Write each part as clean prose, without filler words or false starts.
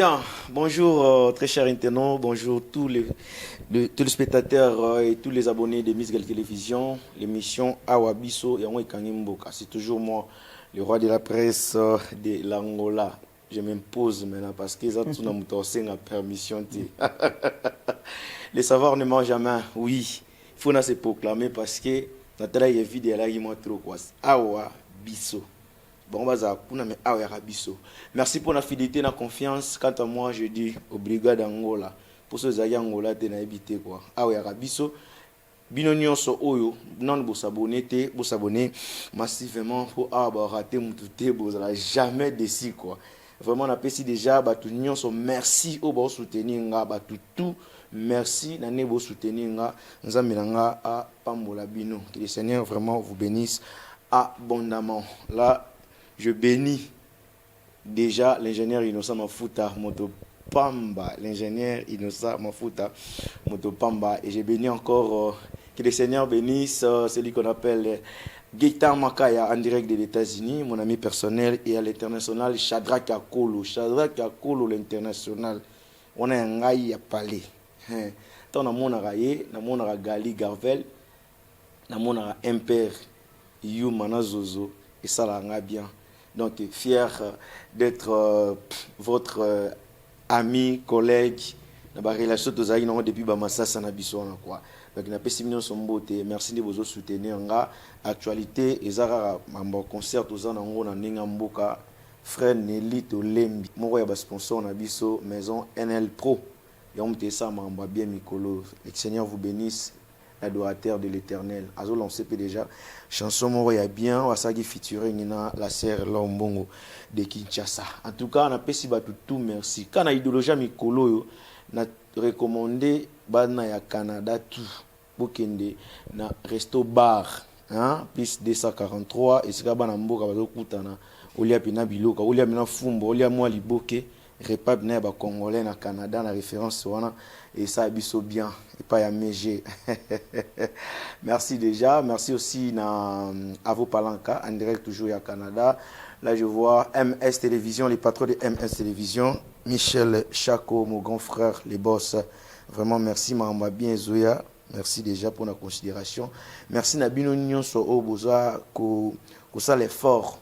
Bien, bonjour très chers internautes, bonjour tous les téléspectateurs et tous les abonnés de Miss Gal Télévision, l'émission Awabiso et Onwe Kangimboka. C'est toujours moi, le roi de la presse de l'Angola. Je m'impose maintenant parce que ça tout n'a permission. Le savoir ne mange jamais, oui. Il faut se proclamer parce que notre vie est vide et là il montre trop quoi. Awabiso. Bon, merci pour la fidélité et la confiance. Quant à moi, je dis au brigade d'Angola. Pour ceux qui sont Angola, tu n'as évité quoi. Awabiso. Binonion so oyo, non vous s'abonner massivement pour rater mon tout vous n'allez jamais décidé quoi. Vraiment on apprécie déjà bah tout union so merci au bon soutenir nga bah tout merci nané beau soutenir nga nzamilanga à pambola bino. Que le Seigneur vraiment vous bénisse abondamment. Là je bénis déjà l'ingénieur Innocent Mafuta Moto Pamba, l'ingénieur Innocent Mafuta Moto Pamba, et je bénis encore que le Seigneur bénisse celui qu'on appelle Gaëtan Makaya en direct des États-Unis, mon ami personnel, et à l'international Shadrach Akolo l'international. On a un gars à parler. Tant na mon araye, na mon Gali Garvel, na mon Imper You Manazozo, et ça l'a bien. Donc, fier d'être votre ami, collègue, dans la relation depuis Bamassa Sanabiso. Donc, merci de vous soutenir. Actualité, et Zara, un concert aux Anango, dans Ningamboka, frère Nelly Tolembi. Moi, je suis sponsor de maison NL Pro. Et on ça, bien Mikolo. Le Seigneur vous bénisse. L'adorateur de l'Éternel. Azo lancé déjà chanson moi ya bien wasagi featuring na la sœur Lombongo de Kinshasa. En tout cas, on a pesi tout merci. Quand na idéologie mikolo yo na recommandé bana ya Canada tout bokende na resto bar hein plus 243 et sika bana mboka bazo kutana olia pina biloka olia mina fumbo olia mwa liboke repas na ba congolais na Canada na référence wana et ça biso bien et pas ya MG. Merci déjà, merci aussi à vos palanca en direct toujours au Canada. Là je vois MS Télévision, les patrons de MS Télévision, Michel Chaco, mon grand frère, les boss. Vraiment merci Mama bien Zoya. Merci déjà pour la considération. Merci Nabino Nyon so oboza ko ça l'effort.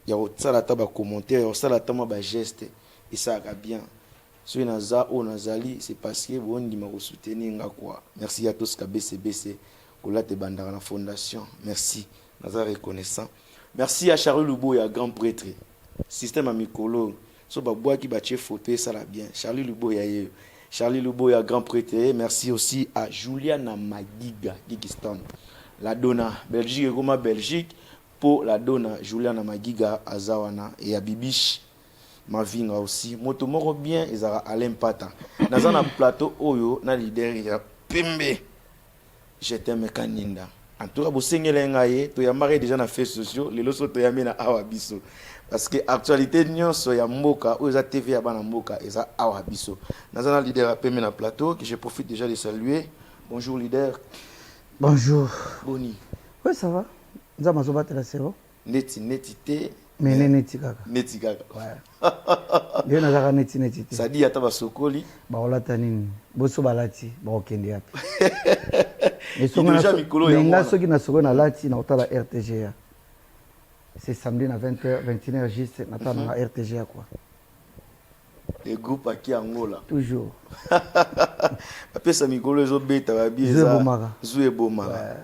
Il y a ça la table commentaire, il y a ça la table geste et ça va bien. Si naza o nazali c'est parce que vous ndima ko soutenir nga quoi. Merci à tous KBCBC kola te bandara la fondation. Merci. Naza reconnaissant. Merci à Charles Luboya grand prêtre. Système amicolo. So ba bois qui ba che photo ça la bien. Charles Luboya Charlie Luboya grand prêtre. Merci aussi à Juliana Magiga Gigistan. La donna Belgique et Roma Belgique pour la donna Juliana Magiga Azawana et à Bibiche. Ma vie aussi moto moro bien ezara Alain Pata naza na plateau oyo na leader ya pembe je t'aime kaninda en tout cas bosengela ngaye to ya mari déjà na Facebook sociaux les loso to ya mena Awabiso parce que actualité nyonso ya mboka oyo za TV ya bana mboka eza Awabiso naza na leader ya pembe na plateau que je profite déjà de saluer. Bonjour leader. Bonjour. Boni. Oui ça va. Nza mazoba tela sero. Netité. Mais neti kaka. Neti kaka. Ouais. Bien nazaka neti. Ça dit ata basokoli. Ba olata nini? Boso balati, ba okende yapi. Et déjà mikolo ya moi. Soki na soko na lati na otala RTGA. C'est samedi na 20h, 21h juste na tala na RTGA quoi. Le groupe aki Angola. Toujours. Après ça mikolo zo beta ba bieza. Zoué bomara.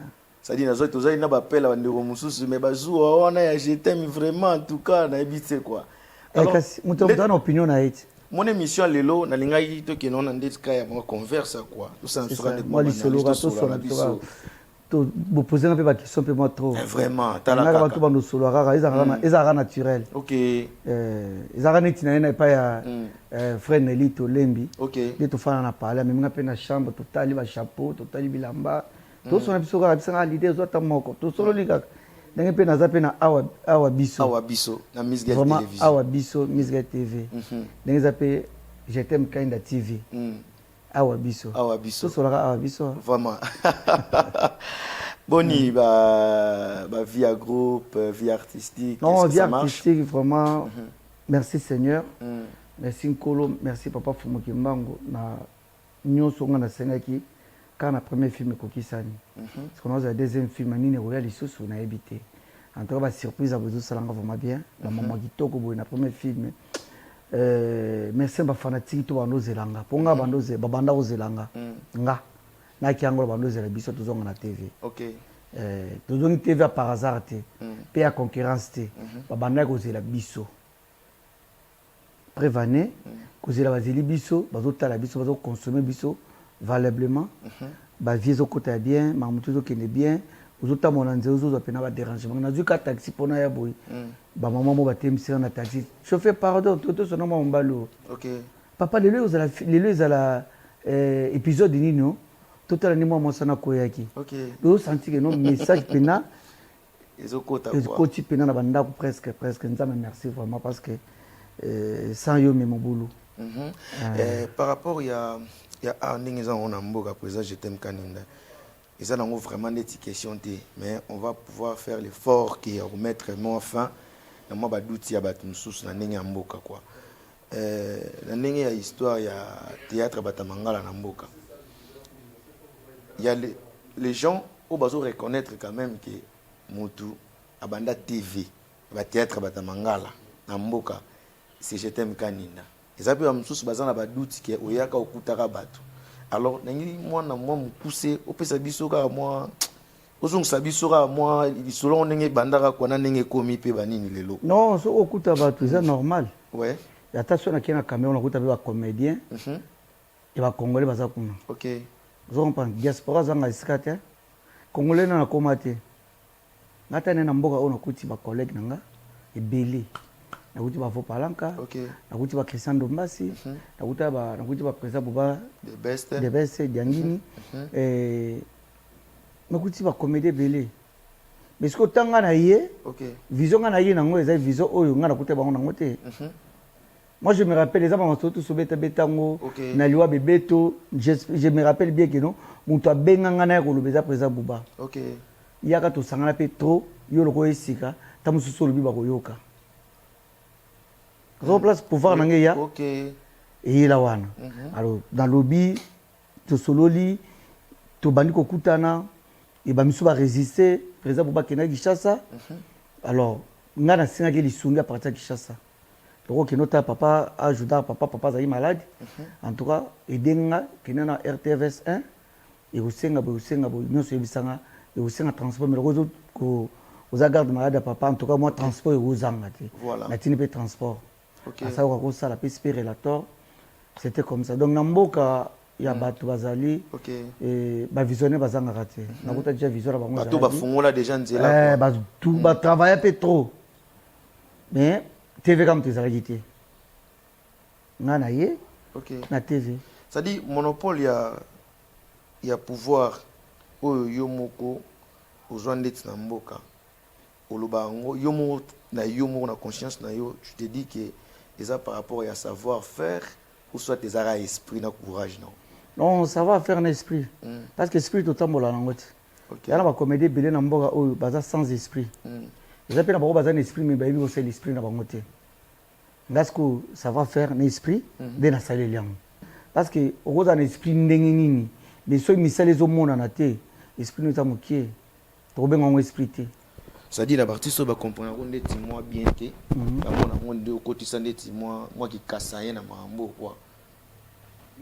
Ça dit nazo tozali na bapela bandeko mususu mais bazuwa wana ya je t'aime vraiment en tout cas na ebité quoi. Alors muto na opinion na eti. Mon émission lelo na lingai to ke nona ndetka ya mo converse quoi. Tout ça sera de moi lisolo ka to sona to bo poser un peu ba question peu moi trop. Vraiment tala ka to bando solo rara ezara naturel. OK. Ezara neti na pa ya frère Nelly Tolembi. OK. De to fana na parler même nga pe na chambre totali ba chapeau totali bilamba. Tout son biso ka bisa l'idée zota moko to solo lika ndenge pe naza pe na Awabiso na Miss Gal Télévision Awabiso Miss Gal TV ndenge za pe je t'aime Kinda TV Awabiso to solo ka Awabiso vraiment. Boni ba via groupe via artistique. Non via artistique vraiment merci Seigneur merci Nkolo, merci papa Fumo Kimbango na nyonso nga na sengaki quand na premier film kokisani. Parce qu'on a le deuxième film nini roya lisusu na ebité. En tout cas ba surprise à vous salanga vraiment bien. Na maman kitoko boy na premier film. Merci ba fanatique to bando zelanga. Ponga bando ze babanda ko zelanga. Nga na kiango bando zela biso tozonga na TV. OK. Tozongi TV à par hasard te. Pe à concurrence te. Babanda ko zela biso. Prévané kozela bazeli biso bazotala biso bazoconsommer biso valablement bavie ezokota bien mamutu ezokende bien ozotamona nzela ozozwa pena badérangement nazwi ka taxi mpona ya boye bamama mo batemisela na taxi chauffeur pardon totosona mwa mobalo papa lelo ezala épisode nini totala ni mwa mwasana koyaki ozosanti ke no message pena ezokoti pena na bandako presque nzambe merci vraiment parce que sans yo mais mon boulot. Par rapport il y a Arning ils ont mboka présent je t'aime Kaninda. Ils ont vraiment des questions mais on va pouvoir faire l'effort qui remettre moi fin na moi ba douti ya batu mususu na ndenge mboka quoi. Na ndenge ya histoire ya théâtre batamangala na mboka. Il y a les gens au bazo reconnaître quand même que mutu abanda TV ba théâtre batamangala na mboka. C'est je t'aime Kaninda. Les amis ont tous bazana ba doute que oyaka okutaka bato. Alors nangi moi na moi mukuse opesa biso ka moi ozong sabiso ka moi selon ndenge bandaka kona ndenge komi pe banini lelo. Non, so okuta bato c'est normal. Ouais. Ya taso na kena Cameroun okuta ba comédien. Et ba congolais baza kuna. OK. Vous comprenez diaspora zanga iskate. Congolais na komate. Ngata na mboka ona kuti ba collègue nanga ebele. Nakuti ba Vopalanka, nakuti ba Christian Dombasi, nakuti ba Président Bouba de best Diangini, nakuti ba comédie belé. Mais ce que tanga na ye, vision na ye nango eza vision oyo nga nakuti ba nango te. Moi je me rappelle les amants surtout sur betango na liwa bebeto, je me rappelle bien que non, muto abenga nga na ko lobeza Président Bouba. OK. Yaka to sangana pe trop, yo loko esika, tamususu lobi ba koyoka. Place pouvoir nangeya et la wana alors dans lobby to sololi to bandi ko kutana et ba miso ba résister président Bouba Kena Kishasa alors ngana singa ke lisungi à partir de Kishasa donc que notre papa ajuda papa zali malade en tout cas edenga kenana RTVS 1 et usenga bo nyonso ebisanga et usenga transport mais ko aux garde malade papa en tout cas moi transport et uzanga te na tini pe transport. Ça ça la piste relator c'était comme ça donc namboka ya batu bazali et ba visionner bazanga raté na kota déjà visionner ba batu ba fongola déjà nzela ba tout ba travailler peu trop mais TV comme tu as dit ngana ye na TV ça dit monopole ya pouvoir oyo yomoko ozwande na mboka olobango yomo na yomo na conscience na yo je te dis que ça par rapport à savoir-faire ou soit des arts esprit na courage non non savoir-faire na esprit parce que esprit totambola na ngoti yana ba comédie belé na mboka oyo baza sans esprit ils appellent ba baza na esprit mais ba yebi ko c'est l'esprit na bango te parce que savoir-faire na esprit de na salé liam parce que okoza na esprit ndenge nini mais so misale zo mona na te esprit no tamukie to benga ngo esprit te. Ça dit la partie sur va comprendre on est moi bien que on de côté ça est moi qui casse rien na mambo quoi.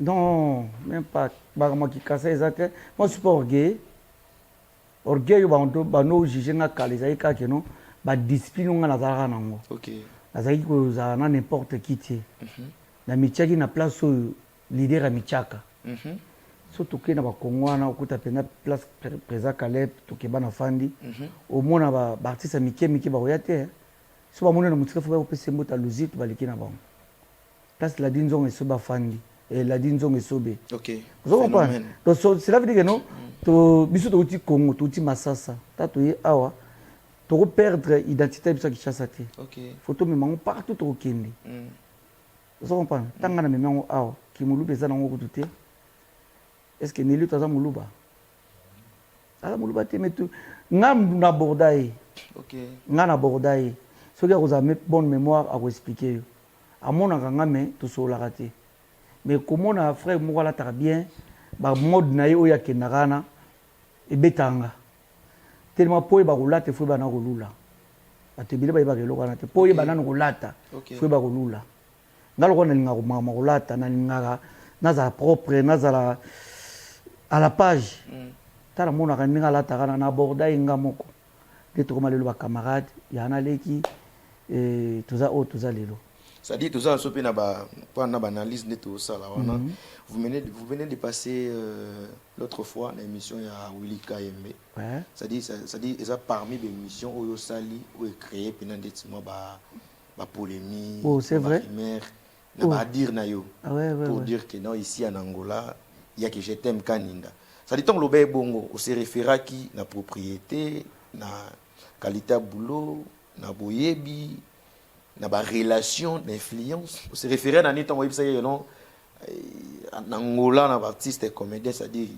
Non, même pas moi qui casse exact. Moi suis pas orgueil ba no juger na kale za ka ke no ba discipline nga na za nango. OK. Azaki ko za na n'importe qui tie. Na michaki na place leader a michaka. Surtout que na ba Kongwana okuta pena place président Caleb to ke bana fandi au mona ba artiste mike ba oyate so ba mona na mutika fo ba pese mbota luzit ba likina ba place la dinzong so ba fandi et la dinzong so be. OK. Vous comprenez donc cela veut dire que non to biso to uti Congo to uti Masasa tato ye awa to perdre identité biso ki chassa te. OK. Photo me mango partout to kende. Vous comprenez tanga na me mango awa ki mulu pesa na ngo kutu te. Est-ce que Nelly toza muluba? Ala muluba te metu ngam na bordaye. OK. Ngana bordaye. Ce qui a une bonne mémoire à vous expliquer. amonaka nga me tosololaka te mais komona frère moko alataka bien bamode na ye oyo akendaka wana ebetanga tellement po oyeba kolata fo oyeba na kolula bato ebele bayebaka eloko wana te po oyeba nano kolata fo oyeba kolula nga lokola nalingaka komama kolata nalingaka nazala propre nazala à la page tala monaka ndenge alataka na aborda ye nga moko nde tokoma lelo bacamarade ya naleki toza oyo toza lelo. C'est-à-dire tout ça, pendant l'analyse de tout ça, là, vous venez de passer l'autre fois l'émission à Willy KMB. Ouais. C'est-à-dire parmi les émissions où vous sali où est créé pendant des mois ba polémique. Oh, c'est vrai. Na dire na yo. Ah ouais, ouais, pour ouais. dire que non ici en Angola, il y a que je t'aime Kaninda. C'est-à-dire tant le bongo, on se réfère à qui na propriété, na qualité boulot, na boyebi. Na ba relation d'influence on se référer à Anita Moïse non en Angola na artiste et comédien c'est-à-dire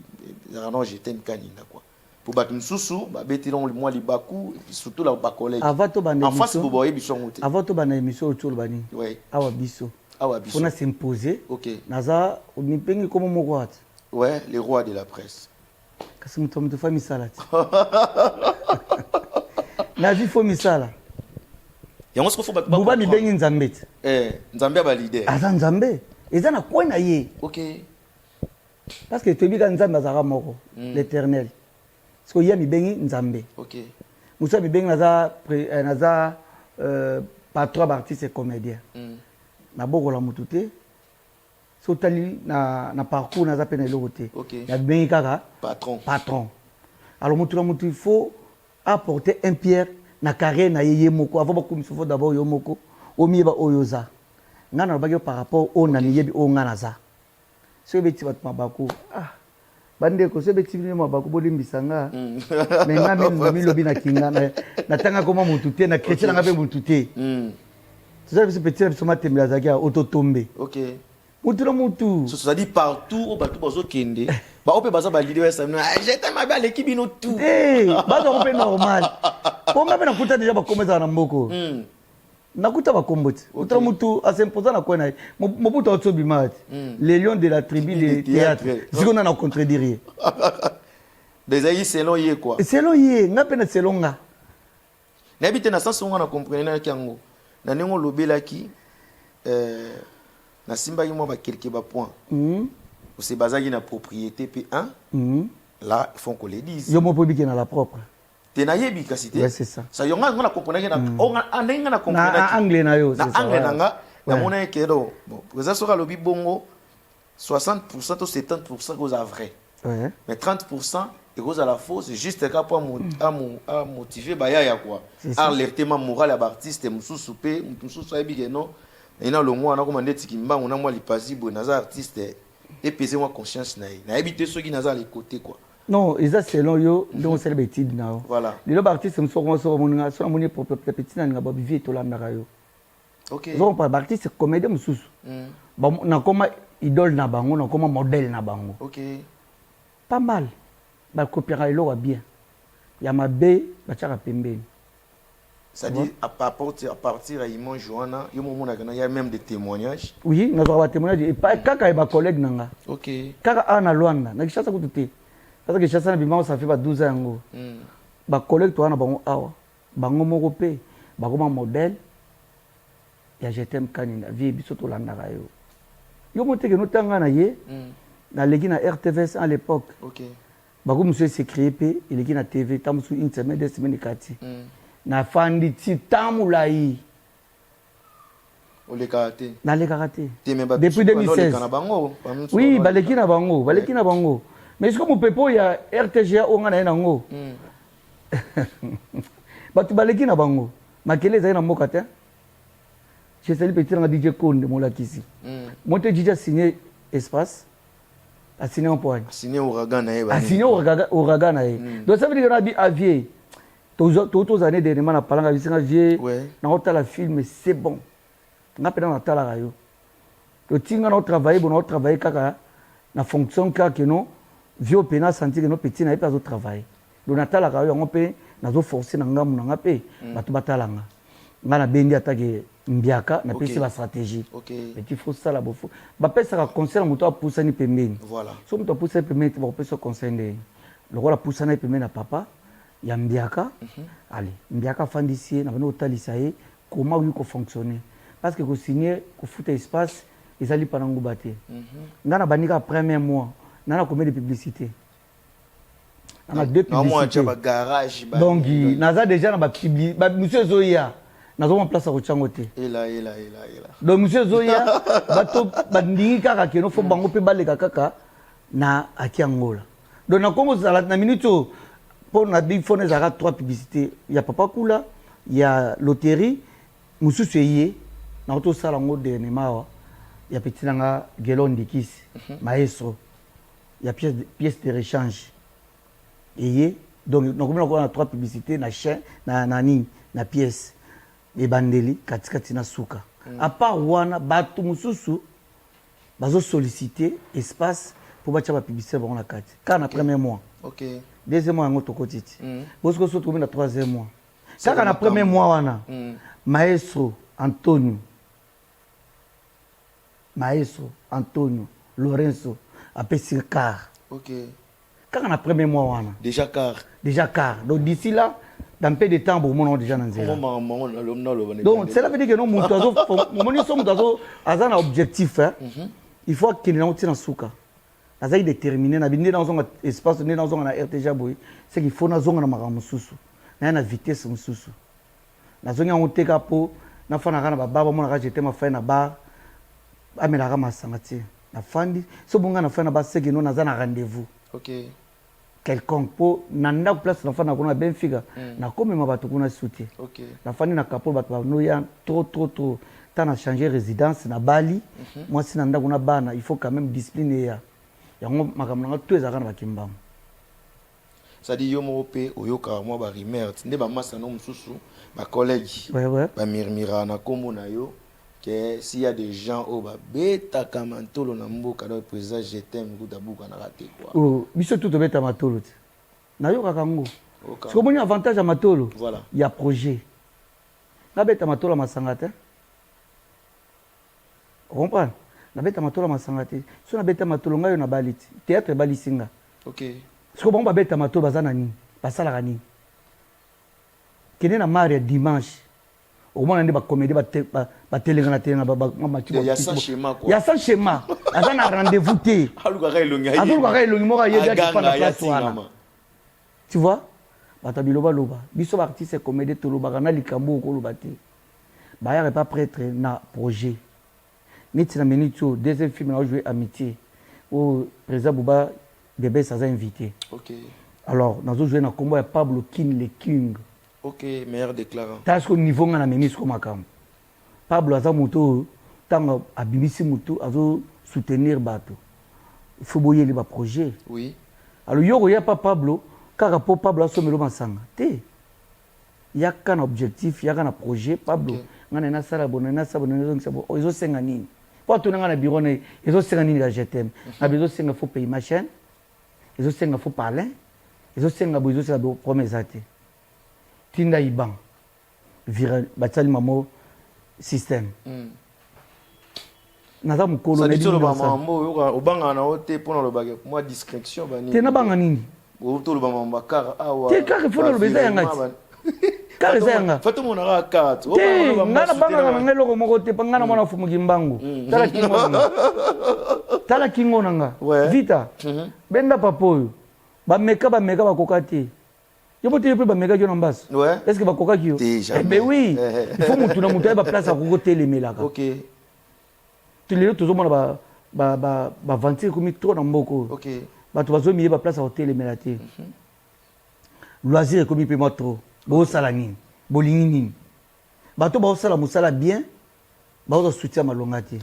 non j'étais une canine quoi pour battre une sousou ba betilon moi libaku et puis surtout là ba collègue en face pour boyer biso ngote avant to bana émission autour bani oui awa biso on a s'imposer OK naza ni pengi comme mo quoi ouais les rois de la presse kasi muto muto fa misala na vie fo misala yango siko ba buba mi bengi nzambe nzambe ba leader aza nzambe eza na kwa na ye OK parce que tobi ka nzambe azaka moko l'éternel siko ya mi bengi nzambe OK musa mi bengi naza patron d'artiste et comédien na bokola mutu te so tali na parcours naza pe na eloko te ya bengi kaka patron alors mutu na mutu il faut apporter un pierre na carrière na yeye moko avant bakomiso fo d'abord yo moko omieba oyoza ngana na bagyo par rapport au na niyebi o ngana za so beti bat mabako bande ko so beti ni mabako bolimbisa nga mais nga même ngami lobi na kinga na tanga koma mutu te na chrétien nga be mutu te ça c'est petit na soma tembela zaki auto tomber OK mutu na mutu ça dit partout au bateau bazo kende ba ope baza ba leader ça j'étais ma belle équipe ino tout baza ope normal ponga bena kuta déjà bakomeza na mboko nakuta bakomboti utra mutu asempoza na kwena mobuta otsobi mat les lions de la tribu de théâtre zikona na contredire déjà yi selon ye quoi selon ye nga pena selon nga na bité na sens nga na comprendre na kiango na nengo lobelaki na simba yi mo ba quelque ba point ou c'est bazaki na propriété P1 là il faut qu'on le dise yo mo pobiki na la propre tenayebi kasite ouais c'est ça ça yonga ngona comprendre na anenga na comprendre na anglais na yo c'est ça na anglais nanga na mona kedo bon ça sera lobi bongo 60% ou 70% cause à vrai ouais mais 30% et cause à la fausse juste ka pour à motiver baya ya quoi alerter ma morale à artiste mususu pe mususu ayebi que non ina lo mwana ko mandeti kimbango na moi lipasi bo naza artiste et peser moi conscience na habiter ceux qui naza les côtés quoi. Non, ils ont selon yo donc c'est le bêtise na. Voilà. Les artistes me sont moninga so moni pour petit na nga ba vie to landa ka yo. OK. Donc par artiste comédien mususu. Ba na koma idole na bango na koma modèle na bango. OK. Pas mal. Ba copiera elo wa bien. Ya mabe ba tchaka pembeni. C'est-à-dire à partir à Imon Joana, il y a même des témoignages. Oui, nous avons des témoignages et pas kaka ba collègue nanga. OK. Kaka ana Luanda, na kishasa kututé. Parce que kishasa na bimao ça fait pas 12 ans ngo. Ba collègue to ana bango awa. Bango moko pe, ba koma modèle. Ya jetem kanina vie biso to landa ka yo. Yo moteke no tanga na ye. Na legi na RTVS à l'époque. OK. Ba ko monsieur s'est créé pe, il est na TV, tamusu une semaine, 2 semaines kati. Na fandi ti tamulai ole karaté na le karaté depuis 2016 oui baleki na bango mais est-ce que mon pepo ya RTGA onga na ngo batu baleki na bango makele za na mboka te je sais le petit na DJ Konde molakisi monte DJ signé espace a signé un point signé ouragan na a signé ouragan na donc ça veut dire que na bi avier tous années dernièrement na palanga bisinga vie na otala film c'est bon na pena na tala rayo to tinga na travailler bon na travailler kaka na fonction ka que non vieux pena sentir que non petit na pas au travail do na tala rayo on peut na zo forcer na ngamu na ngape batu batalanga nga na bendi attaque mbiaka na pesi ba stratégie petit faut ça la bofo ba pesa ka conseil muto apusa ni pembeni voilà so muto apusa pembeni ba pesa conseil ndé lokola pusa na pembeni na papa ya mbiaka allez mbiaka fandisi na bano otalisa ye comment lui ko fonctionner parce que ko signer ko futa espace ezali panango baté nga na banika premier mois na combien de publicité na deux publicités garage donc naza déjà na ba publicité ba monsieur Zoya nazo en place ko changote ela donc monsieur Zoya bato bandingi kaka keno fo bango pe baleka kaka na akiangola donc na kongo sala na minute pour na big phone ezaka 3 publicités ya papa kula ya loterie mususu yé na auto sala ngo de mawa ya petit nanga gelon dikis maestro ya pièce de rechange et donc on a 3 publicités na chaîne na nani na pièce et bandeli katikati na suka à part wana batu mususu bazo solliciter espace pour bacha ba publicité ba na kati quand na premier mois OK deuxième mois ngoto kotiti parce que so trouver na troisième mois quand na premier mois wana maestro Antonio Lorenzo apesi car OK quand on a premier mois wana déjà car donc d'ici là dans peu de temps bon on déjà dans zéro donc cela veut dire que non mon oiseau mon somme d'oiseau azana objectif hein il faut qu'il n'ait pas suka azai déterminé na bindi dans un espace né dans un RTJ boy c'est qu'il faut na zonga na makamususu na vitesse mususu na zonga on teka po na fana kana baba mo na jeter ma fin na bar amela ka masangati na fandi so bonga na fin na ba c'est que non azana rendez-vous OK quelconque pour nanda place na fana kuna Benfica na comme ma bato kuna soutien OK na fani na kapo bato no ya trop tant a changé résidence na Bali moi si nanda kuna bana il faut quand même discipliner ya yango makamanga tout ezaka na bakimbam ça dit yo mo pe oyoka moi ba rimer ndé ba massa no mususu ba collègue ba mirmira na kombo na yo que s'il y a des gens au ba beta kamantolo na mboka do président je t'aime kuta buka na raté quoi oh biso tout beta matolo na yo kakango parce que bon avantage à matolo voilà il y a projet na beta matolo masangata comprendre na beta matolo masangate so na beta matolo ngayo na baliti théâtre balisinga OK parce que bon ba beta matolo bazana ni basala kani kene na maria dimanche au moins on a des comédies ba télégraphe il y a ça schéma quoi il y a ça schéma azana rendez-vous té alukaka elongi mo ka yeda ki panda place wana tu vois batabiloba loba biso ba artiste comédie to loba na likambo ko loba té ba ya pas prêtre na projet niti na minute deuxième film na jouer amitié au président Bouba Bébé ça a invité OK alors nazo jouer na combo ya Pablo King le King OK meilleur déclarant parce que niveau ngana memis ko makam Pablo aza moto tanga abimisi moto azo soutenir bato il faut boyer les projet oui alors yoko ya pas Pablo kaka po Pablo asomelo masanga te ya kana objectif ya kana projet Pablo ngana na sala bona na sabona na sabo ozo senga nini po to ngana bureau na ezo senga nini ga jetem na bezo senga faut payer ma chaîne ezo senga faut parler ezo senga bozo sala bo promesate tinda iban vira batali mamo système naza mukolo na ditolo ba mambo obanga na ote pona lo bagé moi discrétion bani te na banga nini o to lo ba mamba kar awa te kar fona lo beza yanga kar za yanga fato mona ka kat o ba ngana banga na ngelo moko te pangana mona fumu kimbangu tala kingo nanga vita benda papoyo ba meka ba kokati yo bote pe ba meka jo nambas est-ce que ba kokaki yo mais oui il faut mutu na mutu ba place à kokote les melaka OK tu les autres mona ba ventiler comme trop na mboko OK ba to bazo miye ba place à hôtel melate loisir comme pe mo trop bo sala nini bolingi nini ba to ba sala musala bien ba o soutien malonga te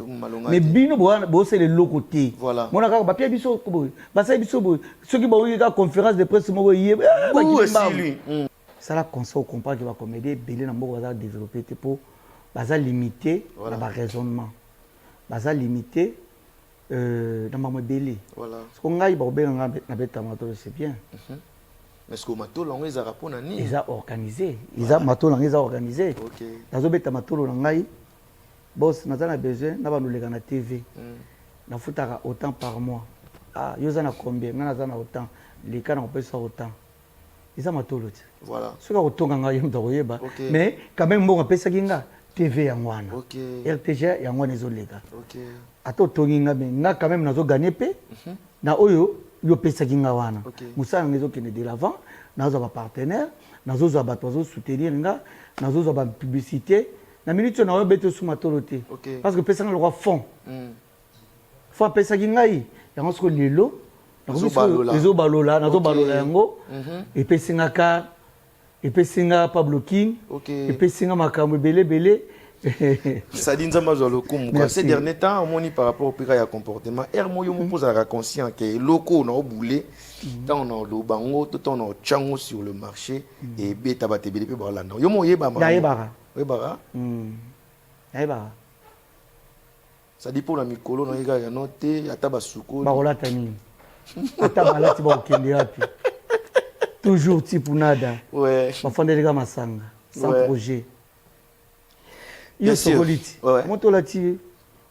mais bino bo c'est le locoté voilà mona ka ba pia biso ko bo ba sa biso bo ceux qui ba o ka conférence de presse mo yé ba qui ça la conseil comprendre que va comédie belé na mboko va développer te pour baza limité na ba raisonnement baza limité na mamo belé voilà parce que ngai ba obenga na beta mato c'est bien mais ce que matolo lango ezaka pona ni ils a organisé ils a matolo lango ils a organisé OK nazo beta matolo langai boss nazana besoin na banuleka na TV na futaka autant par mois ah yo zana combien nga nazana autant les cas on peut ça autant ils a matolo voilà ce que autonga ngai mto yeba mais quand même mo pesa kinga TV ya ngwana OK RTG ya ngwana ezoleka OK ato tonginga mais nga quand même nazo gagner pe na oyo yo pesa kinga wana musala ngezo kene de l'avant nazo ba partenaire nazo zo ba tozo soutenir nga nazo zo ba publicité na minute na yo beto sous matolo te parce que pesa nga le roi fond faut pesa kinga yi yango sko lelo nazo balola nazo balola yango et pesa nga ka et pesinga Pablo King et pesinga makambo belé ça dit nzamba zo lokumu quoi ces derniers temps on moni par rapport au pika ya comportement hermo yo mo pose la conscient que loko na obulé tant on a lo bango tout on a chango sur le marché et beta ba tebele pe ba landa yo mo yeba ma yeba yeba ça dit pour la mikolo na yega ya noté ata basuko ba rolata nini ata balati ba okende yapi toujours tipunada ouais bafandeleka masanga sans projet yo sokoliti moto lati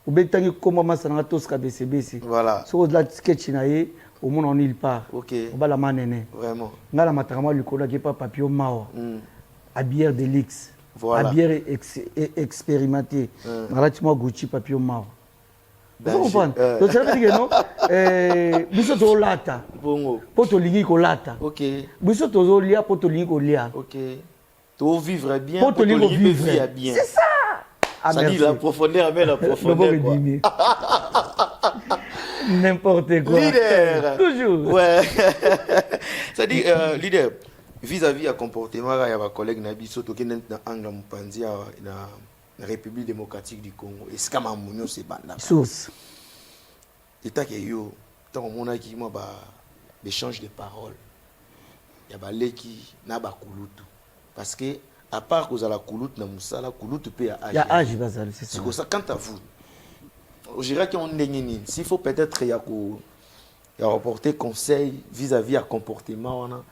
ubetangi komba masanga toska BCBC voilà so la sketch na ye au monde en il part OK obala manene vraiment ngala matakama likolo ki pa papio mawa à bière de luxe voilà à bière expérimentée ngalati mo Gucci papio mawa vous comprenez donc ça veut dire que non biso to lata bongo poto lingi ko lata OK biso to lia poto lingi ko lia OK to vivre bien poto lingi vivre bien c'est ça ça dit la profondeur mais la profondeur quoi n'importe quoi leader toujours ouais ça dit leader vis-à-vis à comportement ya ba collègue na biso to kende na angle mupanzi na République démocratique du Congo et skama munyo se banda source état que yo tant on a qui moi ba échange de paroles ya ba leki na ba kulutu parce que à part que la kulutu na musala kulutu pe ya âge ya âge bazali c'est ça c'est ça quant à vous je dirais qu'on ndengi s'il faut peut-être ya rapporter conseil vis-à-vis à comportement on a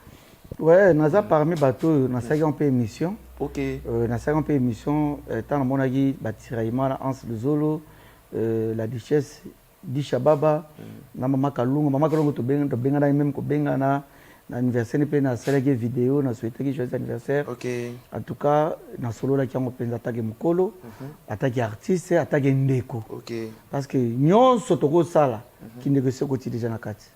ouais naza parmi bateau na saki un peu émission OK na saki un peu émission tant mon agi batiraima na Hans Luzolo la duchesse Dishababa na mama Kalungu to benga na même ko benga na anniversaire pe na salaki vidéo na souhaiter que joyeux anniversaire OK en tout cas na solo la kiango penza attaque mukolo attaque artiste attaque ndeko OK parce que nyonso toko sala qui négocie ko déjà na kati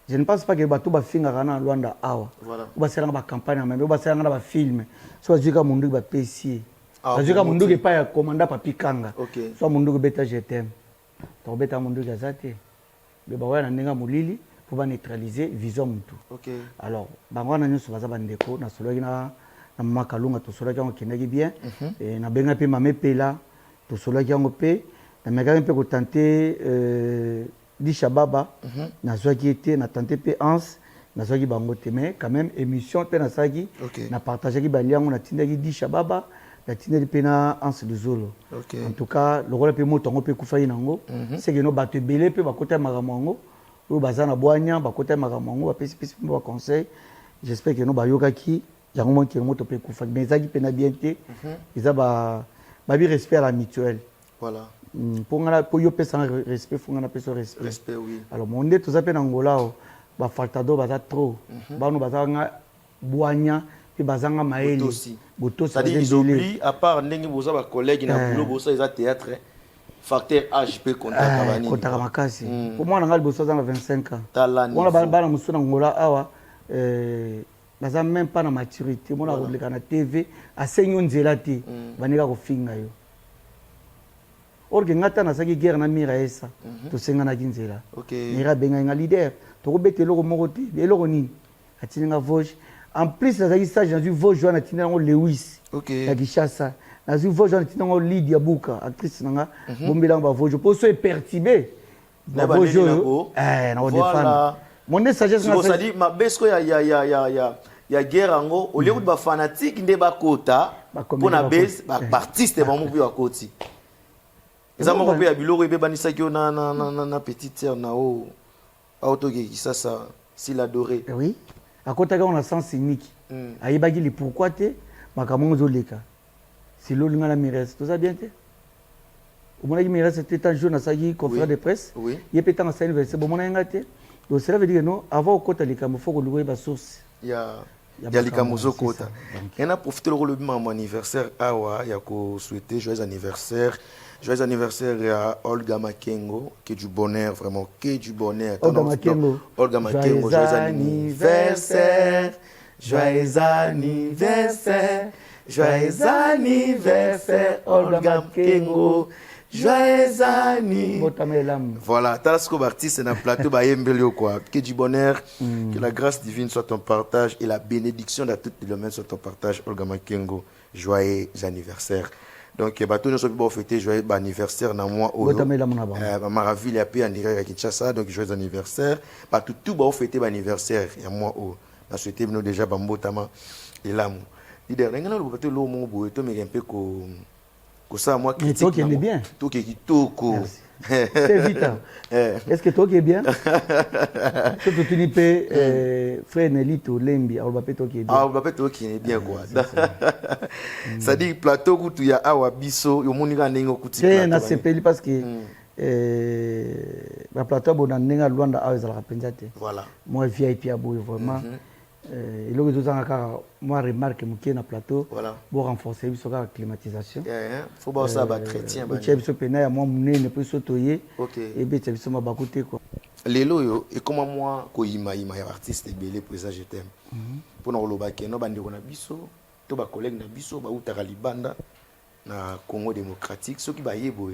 je ne pense pas que bato ba finga kana Rwanda awa voilà ba sala ba campagne même ba sala ba film so jika mundu ba PC jika mundu ke pa ya commanda papi kanga OK so mundu ke beta jetem to beta mundu ke zate be ba wana ninga mulili pour ba neutraliser vision mutu OK alors bango na nyonso baza bandeko na solo na mama Kalunga to solo kango kendaki bien et na benga pe mame pela to solo kango pe na meka pe ko tenter Dishababa na zwaki était na tenter pe Hans na zwaki bango te mais quand même émission pe na saki na partager ki baliango na tindaki Dishababa na tindaki pe na Hans Luzolo en tout cas le rôle pe motongo pe kufa inango c'est que no bato belé pe bakota magamongo ou bazana boanya bakota magamongo ba pesi ba conseil j'espère que no bayoka ki yango mon ki moto pe kufa mais zaki pe na bien te ils ba bi respect à la mutuelle voilà pour yo pesa respect fungana pesa respect oui alors monde tout ça pe na ngolao ba faltado baza trop banu bazanga boanya pe bazanga maeli botosi ça dit ils oublient à part ndenge boza ba collègue na boulot bosa ils a théâtre facteur âge pe contact kabani contact makasi pour moi ngal bosa za 25 ans talani on a bana musuna ngola awa baza même pas na maturité mona ko leka na TV asenyo nzela te banika ko finga yo orge ngata na saki guerre na mira esa to senga na kinzela mira benga nga leader to ko betelo ko moko te eloko nini atinga Vosges en plus na saki stage na du Vosges na tinga ngo Lewis ya Kishasa na du Vosges na tinga ngo Lydia Buka actrice nanga bombela ba Vosges pour se perturber na Vosges na o défendre mon sagesse na ça dit ma besko ya guerre ngo au lieu de ba fanatique nde ba kota pour na base ba artiste ba mo bi wa koti ça m'a coupé à biloko ebe banisa ki na petite sœur na o auto ki ça s'il adorait. Oui. À côté on a sens unique. Aïbagi li pourquoi te makamon zoleka. Si l'eau la miresse, tout ça bien te. Au moment où il me reste un jour dans sa conférence de presse, il y a peut-être un anniversaire, bon, mon engagé. Donc cela veut dire que non, avant au côté, il faut que louer la source. Il y a les camoufles côté. Il y a profité le mon anniversaire. Il y a souhaité joyeux anniversaire. Joyeux anniversaire à Olga Makengo, qui est du bonheur, vraiment, qui est du bonheur. Olga Makengo. Olga Makengo, joyeux anniversaire. Joyeux anniversaire. Joyeux anniversaire, Olga Makengo. Joyeux anniversaire. Voilà, Talasco artiste dans le plateau, que du bonheur, que la grâce divine soit ton partage et la bénédiction de tout le domaine soit ton partage, Olga Makengo. Joyeux anniversaire. Donc, nous sommes fêter joyeux anniversaire dans moi. Maraville a pu en direct à Kinshasa, donc joyeux anniversaire. Tout va fêter anniversaire, il y a moi. On a souhaité déjà Bambotama et l'amour. Leader, nous avons fait l'homme, mais un peu ça, moi, mais toi qui es bien. Toi qui es toko. C'est vite. Est-ce que toi qui es bien? Surtout tu n'y peux frère Nelito Lembi, on va pas toi qui est bien. Ah, on va pas toi qui est bien quoi. Ça dit plateau où tu y a awa biso, yo moni ga nengo kuti. C'est na sepeli parce que la plateau bon nenga Luanda awa za la penjate. Voilà. Moi VIP à bout vraiment. Et là, tout ça, moi, remarque que na plateau, pour renforcer la climatisation. Il faut voir ça, chrétien. Il y a moi, ne peut sauter. Et bien, il y a ma côté. Les loyaux, et comment moi, quand il m'a artiste, belé pour ça, je t'aime. Pour nous, le bac, nous, bandi, on a biso, tous nos collègues, na biso, ba ou Taralibanda, na Congo démocratique, ceux qui ba yebo.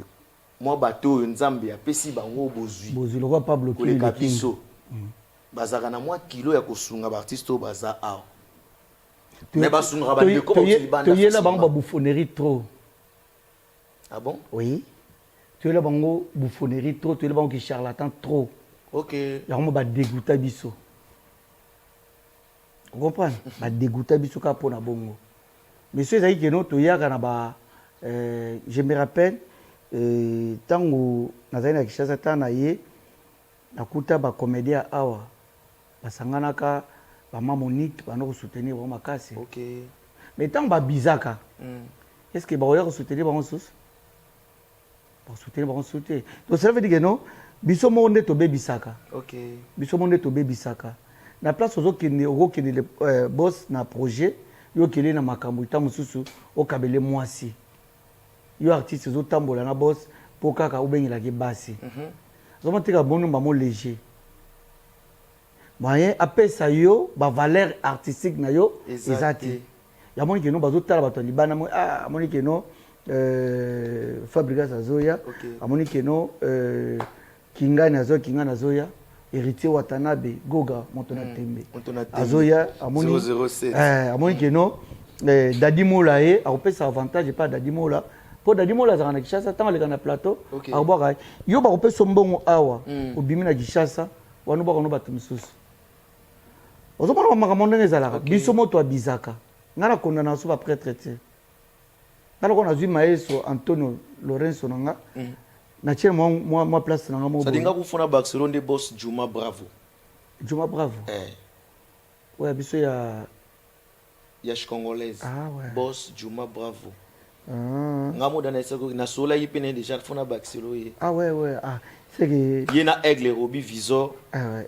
Moi, bateau, Nzambe, a pesi ba ngo bozui. Bozui, le roi pas bloqué. Le biso. Bazaka na moi kilo ya kosunga artiste au baza a. Mais basunga ba de comment tu banda. Tu es là bango bouffonnerie trop. Ah bon? Oui. Tu es là bango bouffonnerie trop, tu es là bango qui charlatan trop. OK. Ya mo ba dégoûta biso. Vous comprenez? Ba dégoûta biso ka pona bongo. Monsieur Zaï que non to yaka na ba je me rappelle tango nazali na Kinshasa tana ye nakuta ba comédien awa. Basanganaka bama Monique bano soutenir vraiment makasi. OK. Mais tant ba bizaka. Est-ce que ba oya soutenir ba sous? Ba soutenir ba soutenir. Donc ça veut dire que non, biso monde to bebisaka. OK. Biso monde to bebisaka. Na place ozo kene le boss na projet, yo kele na makambo ta mususu o kabele mwasi. Yo artiste zo tambola na boss pour kaka ubengela ke basi. Zo tika bonu ba mo léger. Moyen appelle ça yo ba valeur artistique na yo ezati ya moni que no bazo tala bato libana mo moni que no Fabrice Azoya moni que no Kingana Azoya héritier Watanabe Goga Montona Tembe Azoya moni 007 moni que no Dadi Mola appelle ça avantage pas Dadi Mola pour Dadi Mola za na Kinshasa tant le na plateau aboka yo ba appelle sombongo awa obimi na Kinshasa wanu ba kono bato misusu. Vous avez dit que biso moto abizaka. Ngana kondana so ba prêtre te. Ngana kona zui maestro Antonio Lorenzo nanga. Na tient moi place nanga mo. Ça dinga ku fona Barcelone de boss Juma Bravo. Juma Bravo. Ouais, biso ya congolaise. Ah ouais. Boss Juma Bravo. Ngamo dana seko na sola yipene déjà fona Barcelone. Ah ouais. Ah. C'est que il y a aigle robi visor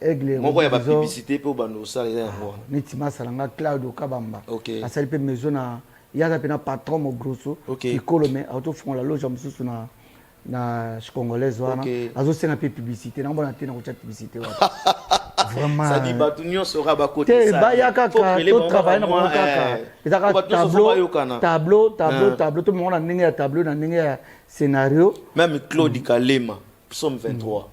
aigle moi il y a publicité pour bando ça les moi nitima salanga Claudio Kabamba OK asali pe maison na ya za pena patron mo grosso qui colomé auto font la loge mususu na congolaise wana azo senga pe publicité na bona tena ko chat publicité wana vraiment ça dit batunyo sera ba côté ça ba ya kaka to travailler na ko kaka ezaka tableau tout le monde a ndenge ya tableau na ndenge ya scénario même Claude Kalema Psaume 23.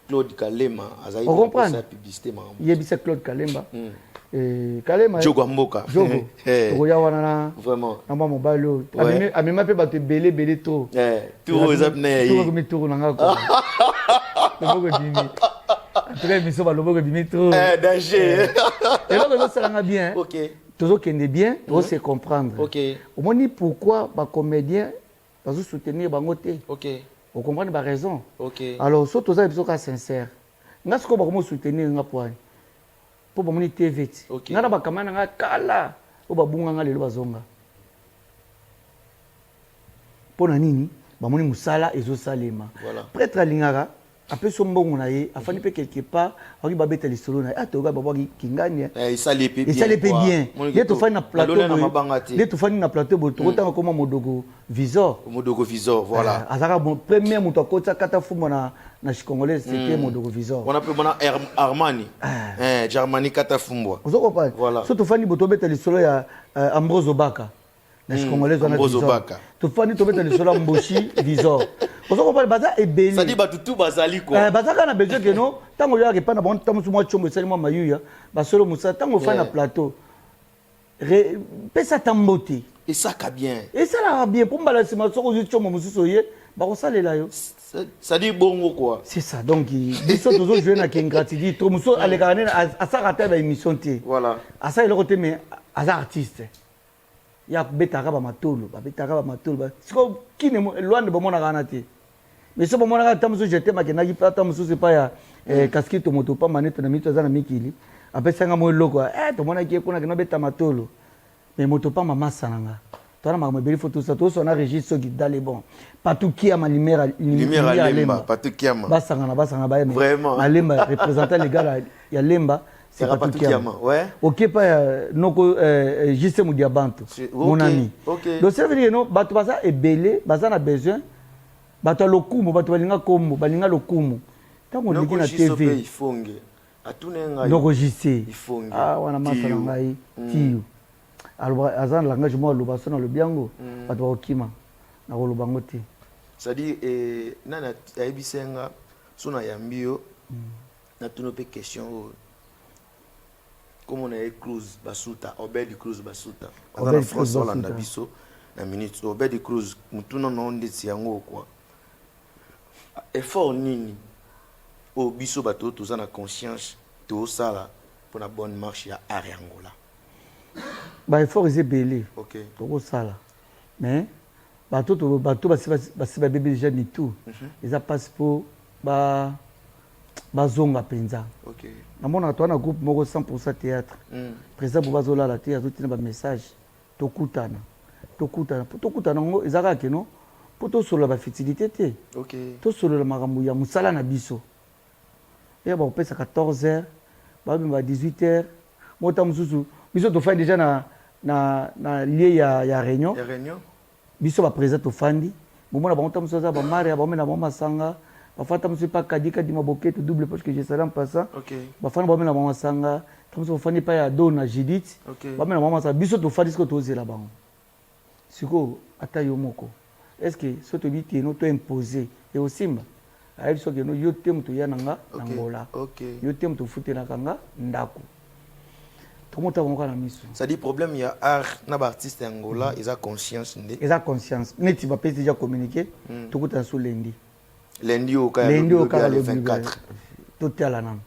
Claude Kalema, on comprend sa publicité. Il y a Claude Kalemba. Kalema. Jogo Mboka. Jogo. Vraiment. Amba mobile. Amema pe bato belé trop. Tout les abnés. Tout comme tout nanga ko. Lobo dimi. Très miso ba lobo dimi trop. Danger. Et là ça va bien. OK. Toujours qu'on est bien, on se comprendre. OK. Au moins pourquoi ba comédien va soutenir bangoté. OK. Vous comprenez ma raison. OK. Alors, surtout ça, il faut sincère. Nous avons soutenir un point. po ba moni TV ngana ba kamana nga kala o ba bunga nga lelo bazonga po na nini ba moni musala ezo salema prêtre alingaka après son mbongo na ye afani pe quelque part aki ba beta lisolo na atoga ba baki kingani ça les bien ye to fani na plateau ye to fani na plateau bo to tanga koma modogo visor voilà azaka bon premier moto akota kata fumba na chikongolais c'était modogo visor on appelle bona Armani Germani kata fumbwa ozoko pa so to fani boto beta lisolo ya Ambroise Obaka na chikongolais wana visor to fani to beta lisolo Mboshi visor ozoko pa baza ebeli ça dit ba tout bazali quoi baza kana besoin que non tango ya ke pana bon tamu mo chombo sali mo mayuya ba solo musa tango fani na plateau pesa tambote et ça ka bien et ça la bien pour mbala sima soko zu chombo mususo ye ba ko salela yo ça dit bongo quoi c'est ça donc biso tozo jouer na kengratitude to muso alekane asa rata ba émission té voilà asa ile côté mais asa artiste ya betaka ba matolo ba siko kine loande ba mona kana té mais so ba mona kana tamuso jeté makena ki pata muso c'est pas ya casquette moto pa manete na mito zana mikili apesanga mo loko to mona ki kuna kena beta matolo mais moto pa mama sananga to na ma beli photo ça to so na registre qui d'aller bon partout qui a ma lumière lemba partout qui a ma basanga ba vraiment alemba représentant les gars ya lemba c'est pas tout qui a ouais OK pas noko juste mu diabanto mon ami donc ça veut dire non bato baza ebele baza na besoin bato lokumu bato balinga kombo balinga lokumu tango ndiki na TV ifonge atunenga donc JC ifonge wana masala ngai tiyo alors azan langage mo loba sona lobiango bato bakima na kolobango te ça dit nana ayibisenga sona yambio na tuno pe question comme on a Cruz Basuta Obed Cruz Basuta en France Hollande biso na minute Obed Cruz mutuna na onde tiango quoi effort nini o biso bato tous na conscience to sala pour la bonne marche ya Angola ba effort est belé OK to sala mais bato ba bébé déjà ni tout ils a passe pour ba zonga penza OK namona to na groupe moko 100% théâtre président bobazola la théâtre tout ba message tokutana ngo ezaka ke non pour to solo ba fertilité te OK to solo la makambo ya musala na biso et ba pesa 14h ba 18h mota mususu biso to fa déjà na lié ya réunion biso ba président to fandi bomona ba mota mususu ba mari ba mena mama sanga ba fata mususu pa kadika di maboketo double parce que je salam pas ça OK ba fana ba mena mama sanga tamususu ba fandi pa ya dona Judith ba mena mama sanga biso to fandi ko to zela bango siko ata yo moko est-ce que so to biti no to imposer et osimba ayi so que no yo tem to yananga Angola yo tem to futena kanga ndako comment tu vas na miso ça dit problème il y a art na ba artiste Angola ils a conscience ndé ils a conscience neti va peut déjà communiquer to kuta so lundi au cas le 24 tout est là nan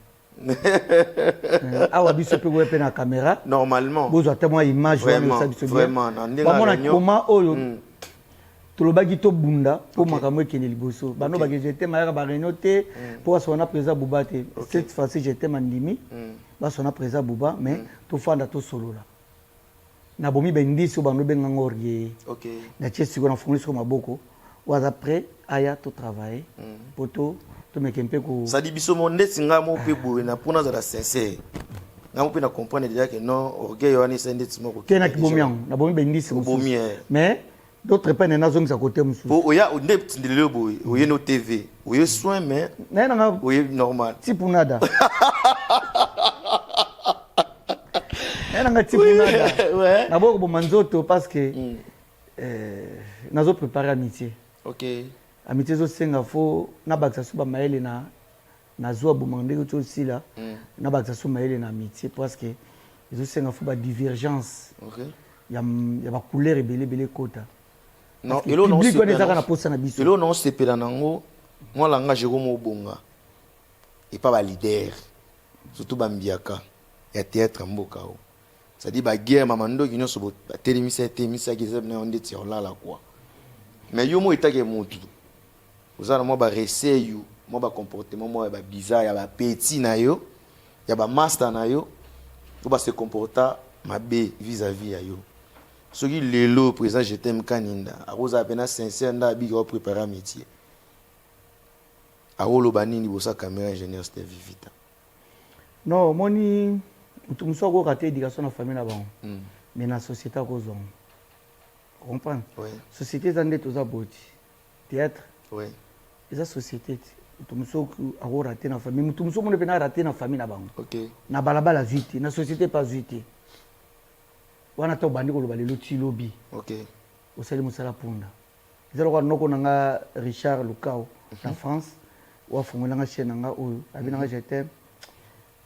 awa biso pe go pe na caméra normalement bozo témoin image vraiment ndinga comment oyo tolobaki to bunda po makambo ekende liboso bano baki j'étais mayaka ba réunion te po sona président Bouba te cette fois-ci j'étais mandimi ba sona président Bouba mais to fanda to solola na bomi bendisi o bano benga ngorye OK na chesi ko na fongisi ko maboko was après aya to travailler poto to mekempe ko ça dit biso monde singa mo pe boye na pona za sincère na mo pe na comprendre déjà que non orgueil wani sende timoko kena kibomian na bomi bendisi mais d'autres peines na zongi sa côté musu oya onde tindele boy oye no TV oye soin mais na nga oye normal tipunada nga tipunada ouais na boko manzoto parce que nazo préparer amitié OK amitié zo senga fo na baksa suba maele na zo bomande ko tsila na baksa suba maele na amitié parce que zo senga fo ba divergence OK ya ba couleur ebele kota non elo non c'est pas na posa na biso elo non c'est pela nango moi langa Jérôme Obonga et pas ba leader surtout bambiaka ya théâtre mboka o ça dit ba guerre mamando qui nyonso ba télémisa qui zeb na onde ti olala quoi mais yo mo itake mutu uzana mo ba recé yo mo ba comportement mo ba bizarre ya ba petit na yo ya ba master na yo on va se comporter mabe vis-à-vis à yo. Ce qui le présent je t'aime kaninda. A cause à peine sincère nda bi ko préparer métier. A wolo banini bosa caméra ingénieur c'était vivita. Non, moni tu me sois raté éducation na famille na ba. Mais na société à cause comprendre. Oui. Société zande toza boti. Théâtre. Oui. Eza société tu me sois raté na famille, tu me sois mon pena raté na famille na ba. OK. Na balabala zuité, na société pas zuité. Wana to bandi ko lobale loti lobby. OK. Osali musala punda. Ezalo kwa noko nanga Richard Lukao na France. Wa fongola nga chaîne nga oyo, abi nga j'étais.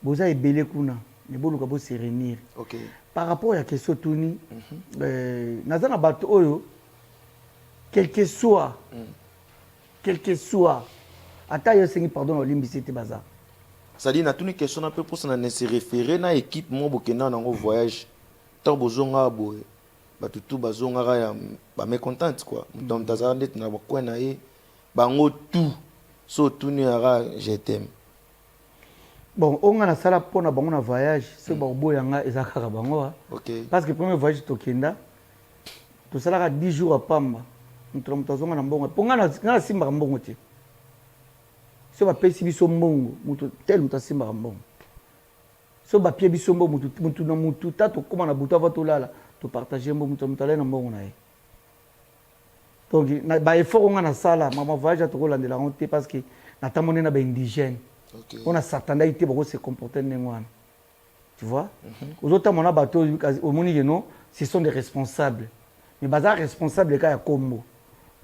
Boza ebele kuna, ne boluka bo se réunir. OK. Par rapport à la question Tony, nazana bato oyo quel que soit ata yo sengi pardon olimbisi te baza. Ça dit na tuni question un peu pour ça na se référer na équipe mo bokena na ngo voyage. Tant bozonga boye. Bato tout bazonga ya ba mécontente quoi. Donc tazana net na bakwa na e bango tout so tuni ara je t'aime. Bon, on a sala pona bango na voyage, c'est ba boyanga ezakaka bango. OK. Parce que premier voyage to kenda to sala 10 jours à Pamba. Nous tozonga na mbongo. Ponga na simba mbongo te. So ba pesi biso mbongo, mutu tel mutu simba mbongo. So ba pie biso mbongo mutu na mutu tato koma na buta va to lala, to partager mbongo mutu ala na mbongo na ye. Donc na ba effort on a sala, mama voyage to kolandela on te parce que na tamone na ba indigène. OK. On a s'attendait été pour se comporter n'engouan. Tu vois? Aux autres mon bateau au moni non, ce sont des responsables. Mais bazar responsable les cas à Combo.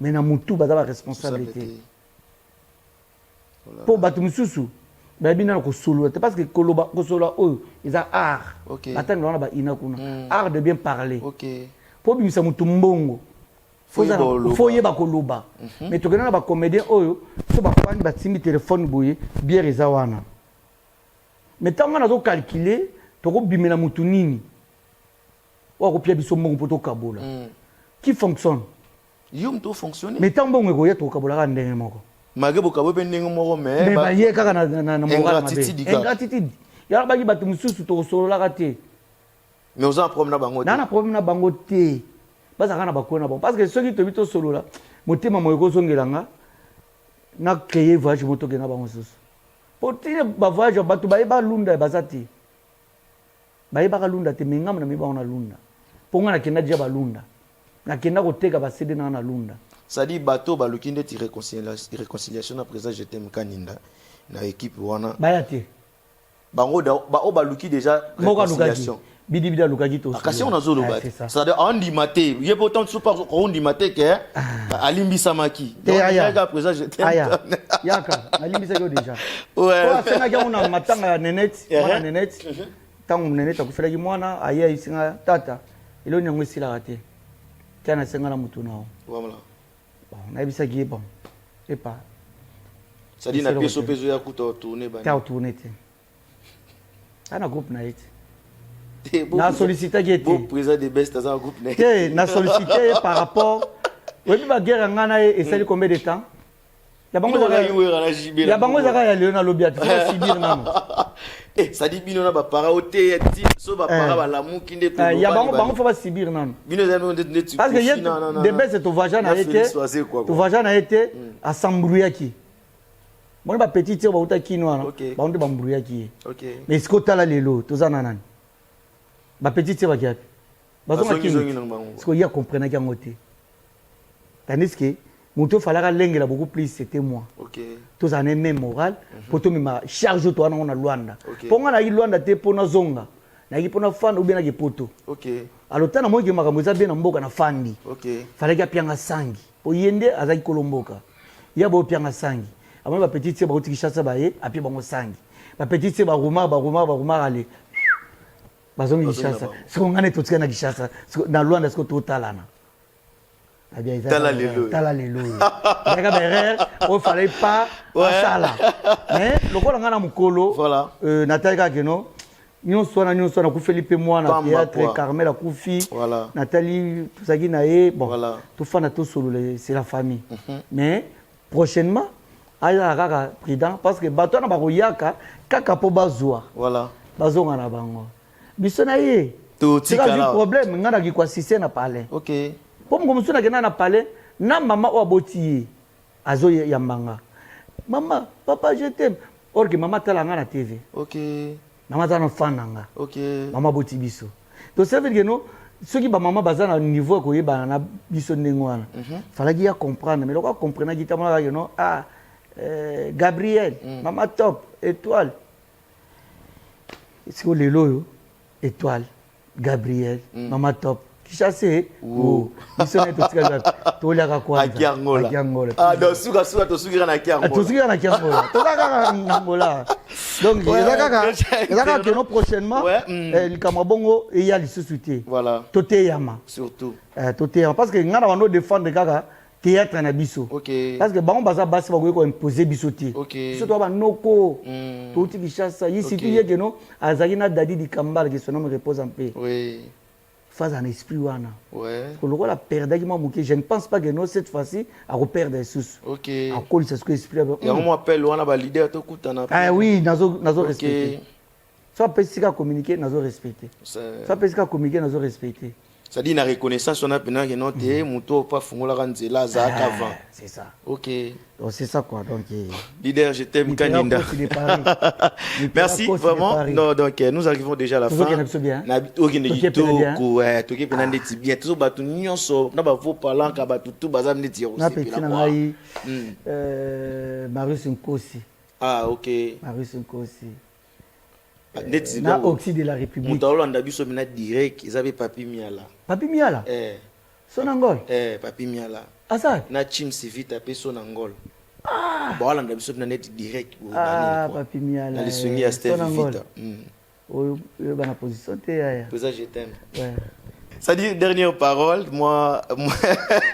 Mais na mutu bazar responsabilité. Pour batu mususu. Ba bina ko solo parce que koloba ko solo oh, ils a art. OK. Attends on a ba ina kuna. Art de bien parler. OK. Pour bimisa mutu mbongo. Faut y ba koloba. Mais to gena ba comédien oyo, so ba fandi ba timi téléphone boye, bière ezawana. Mais tant on a calculer, to ko bimela mutu nini. Wa ko pia biso mbongo poto kabola. Qui fonctionne? Yum to fonctionner. Mais tant bongo ko ya to kabola ka ndenge moko. Mage bokabo pe ndenge moko mais ba ye kaka na moral mabe. Ingratitude. Ya ba gi batu mususu to solo la raté. Mais on a un problème na bango. Na problème na bango te. Bazakana bakona bon parce que ceux qui te bito solo là motema moyeko zongelanga na créer voyage moto ke na bango soso pour tire ba voyage bato ba lunda bazati ba lunda te mengam na mi ba ona lunda ponga na kenda dia ba lunda na kenda ko teka ba cede na lunda ça dit bateau ba lukinde ti réconciliation na présent je t'aime kaninda na équipe wana ba yate bango ba luki déjà réconciliation bidibida lukaki to kasi on a zolo ba ça de on dit maté il y a pourtant super on dit maté que alimbi samaki donc à présent je t'aime yaka alimbi ça déjà ouais c'est nga on a matanga nenet mwana nenet tangu nenet akufela ki mwana aya isinga tata ilo nyango sila raté kana senga na mutu nao voilà bon na bisa ki bon et pas ça dit na peso ya kuto tourner ba ta tourner te ana groupe na ite na sollicité qui était président de best dans un groupe na sollicité par rapport oui ba guerre ngana et ça combien de temps ya bango zaka ya Léon Lobia tu vas subir nano eh ça dit bino na ba para oté ti so ba para ba lamu kinde to ya bango faut pas subir nano bino za net parce que de best to vagin a été to vagin a été à s'embrouiller mon ba petit tir ba uta kinwa ba on de bambrouiller qui OK mais ce que tu là lelo to za nanani ba petit tir ba kiapi bazonga kinwa ce que ya comprendre ki ngote tandis que muto falaka lengela beaucoup plus c'était moi OK tous en même moral pour to ma charge to na Luanda ponga na Luanda te pona zonga na ki pona fanda ou bien na ki poto OK alors tana mo ki makambo za bien na mboka na fandi OK falaka pianga sangi po yende azaki kolomboka ya bo pianga sangi amo ba petit tir ba utikishasa ba ye api bango sangi ba petit tir ba ruma ale bazongi kishasa siko ngane to tika na kishasa na Luanda siko to talana tala lelo daga berrer il fallait pas ça là mais le ko ngana mukolo voilà Nathalie Keno nyonso na ku Philippe moi na théâtre Carmel a kufi Nathalie tuzaki na ye bon tout fana tout solo c'est la famille mais prochainement aya kaka prudent parce que bato na bakoyaka kaka po bazwa voilà bazonga na bango biso na ye c'est un problème ngana ki kwa sise na palais OK pour mo musuna kena na palais na mama o aboti azo ya manga maman papa je t'aime or que maman tala nga na TV OK maman tala fan nga OK maman boti biso donc ça veut dire que non ceux qui ba maman baza na niveau ko yeba na biso ndengwana fallait qu'il y a comprendre mais le quoi comprendre qui tama que non ah Gabriel maman top étoile c'est le loyo étoile Gabriel maman top chassé biso na to liaka kwanza akiangola ah donc suka to suka na akiangola to suka na akiangola to kaka angola donc ezaka que non prochainement le Kamabongo et ya lisusuté voilà toté yama surtout toté yama parce que ngana vano défendre kaka théâtre na biso parce que bango baza basi ba ko imposer biso té biso to ba noko to ti Kinshasa ici tu ye que non azaki na Dadi di Kambala que son nom repose en paix oui phase en esprit wana ouais pour le la perdre qui m'a manqué je ne pense pas que non cette fois-ci à reperdre des sous OK à cause de ce que esprit et on m'appelle wana ba leader to kutana ah oui nazo respecter ça peut se communiquer nazo respecter ça peut se communiquer nazo respecter ça dit na reconnaissance on a pena que non te muto pas fungola kanzela za avant c'est ça OK donc c'est ça quoi donc leader je t'aime Kaninda merci vraiment non donc nous arrivons déjà à la fin na okende to ouais to ke pena ndeti bien tout batu nyonso na ba vo parlant ka batu tout bazam ndeti na petit na ngai Marius Nkosi ah OK Marius Nkosi na oxy de la République mutalo anda biso mina direct ils avaient Papi Miala Sonangol Papi Miala asa na chim civita pe Sonangol bon anda biso mina net direct Papi Miala na lisongi ya Steve Vita oyo bana position te ya pour ça je t'aime ouais. Ça dit dernière parole moi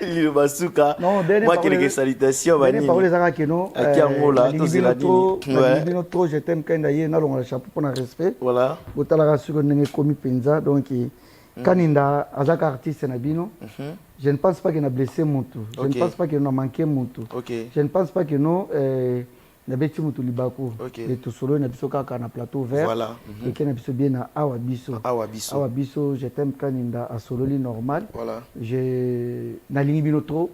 Lilo Basuka moi qui les salutations dernière parole ezaka que non akiangola to c'est la dini ouais trop je t'aime quand d'ailleurs na longa chapeau pour un respect voilà botala sur ndenge komi penza donc Kaninda azaka artiste na bino je ne pense pas qu'il a blessé Moutou je ne pense pas qu'il a manqué Moutou je ne pense pas que non na beti mutu libako et tout solo na biso kaka na plateau vert voilà et qui na biso bien na awa biso je t'aime Kaninda a sololi normal voilà je na lingi bino trop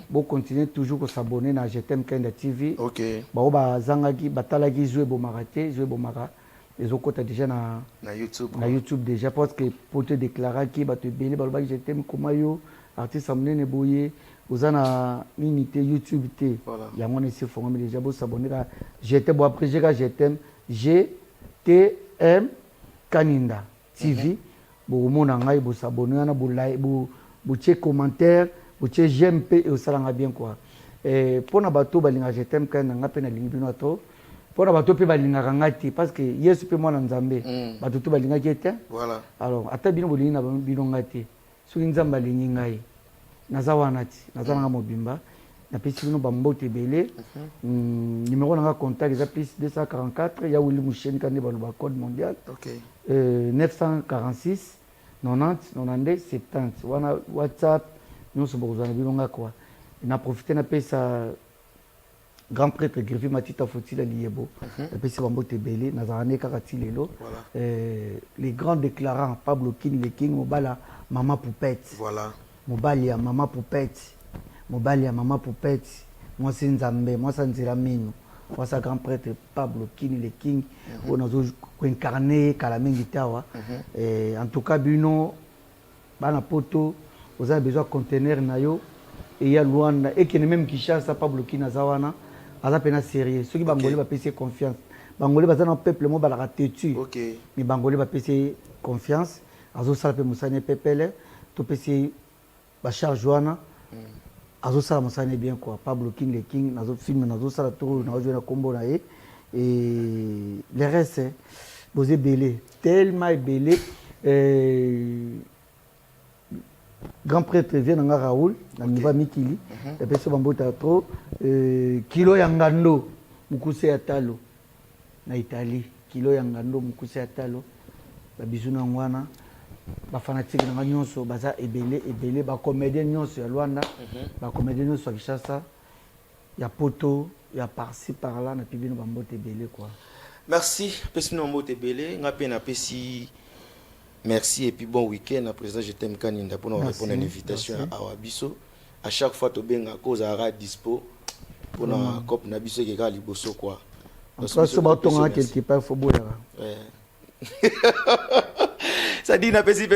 bon continuer toujours ko s'abonner na je t'aime Kaninda TV ba ba zangaki batalaki jouer bomaraté jouer bomara les autres déjà na YouTube déjà parce que pour te déclarer qui ba te belé ba je t'aime komayo artiste amnene boye uzana minité YouTube té ya ngone se fonga mais déjà bo s'abonner à j'étais bon après je t'aime GTM Kaninda TV bo mona ngai bo s'abonner na bo like bo check commentaire bo check j'aime et au salanga bien quoi et pour na bato balinga je t'aime Kaninda ngape na lingi bino to pour na bato pe balinga ngati parce que yesu pe mwana nzambe bato to balinga kete voilà alors ata bino bolingi na bino ngati soki nzamba lingi ngai naza wana ti naza nanga mobimba na pesi bino bambote ebele numéro nanga contact eza plus 244 ya Willy Moucheni kande baloba code mondial 946 90 92 70 wana WhatsApp nyonso bokozwa na bino nga kwa na profite na pesa grand prêtre Griffi Matita Fotila Liebo na pesi bambote ebele nazala ne kaka ti lelo les grands déclarants Pablo King le King mobala Mama Poupette voilà mobali ya Mama Poupette moi c'est Nzambe moi ça nzela mino moi ça grand prêtre Pablo Kini le King on a incarné kala mingi tawa en tout cas bino bana poto vous avez besoin conteneur na yo et ya Luanda et qui même Kinshasa Pablo Kini azawana aza pena sérieux ceux qui bangolé ba pese confiance bangolé baza na peuple mo bala têtu mais bangolé ba pese confiance azo sala pe musane pepele to pese ba charge wana azo sala musane bien quoi Pablo King le King nazo film nazo sala tour nazo jouer na combo na et le reste vous êtes belé tellement belé grand prêtre vient na Raoul na niva Mikili et puis bambota trop kilo ya ngando mukuse ya talo na Italie kilo ya ngando mukuse ya talo ba bizuna ngwana ba fanatique na nyonso baza ebele ba comédien nyonso ya Luanda ba comédien nyonso ya Kinshasa ya poto ya par-ci par-là na pibino ba mbote ebele quoi. Merci pesino mbote ebele nga pe na pesi Merci et puis bon week-end. À présent, je t'aime Kaninda pour nous répondre à l'invitation à Awabiso. À chaque fois, tu benga cause à dispo pour la COP Nabiso qui est liboso quoi. Parce que ce bâton quelque part, il faut boire. Ça dit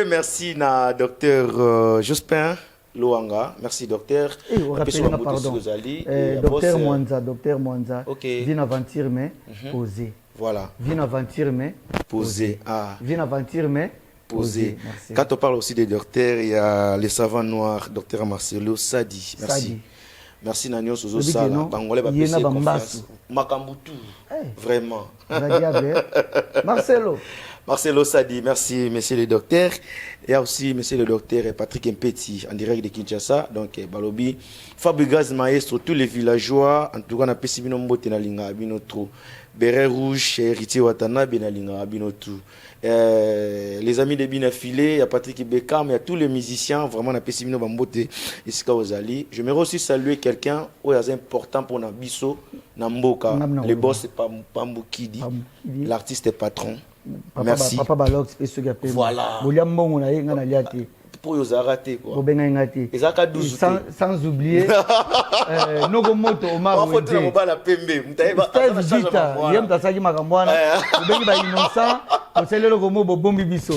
merci na docteur Jospin Loanga. Merci docteur. Pardon. Docteur Mwanza. Vine aventure mais posé. Voilà. Vine aventure mais posé. Ah. Vine aventure mais posé. Quand on parle aussi des docteurs, il y a les savants noirs, docteur Marcelo Sadi. Merci. Merci Nanyo Sozo Sala. Bangolais va passer confiance. Makambutu. Vraiment. Marcelo Sadi, merci monsieur le docteur. Il y a aussi monsieur le docteur Patrick Mpeti en direct de Kinshasa. Donc Balobi, Fabregas Maestro, tous les villageois, en tout cas on a pessi bino mbote na linga bino trop. Béret rouge, héritier Watana, Benalinga, bino tout. Les amis de Bina Filé, il y a Patrick Bekam, il y a tous les musiciens, vraiment on a pessi bino bambote iska ozali. Je me aussi saluer quelqu'un où est important pour Nabiso, Namboka. Le boss c'est pas Pambukidi, l'artiste est patron. Merci. Papa Balox et ce gars. Voilà. Pour raté quoi. Sans oublier Nogomoto Omar Wenze. Yem tasaki makamwana. Ubengi ba innocent. Osele le gomo bombi biso.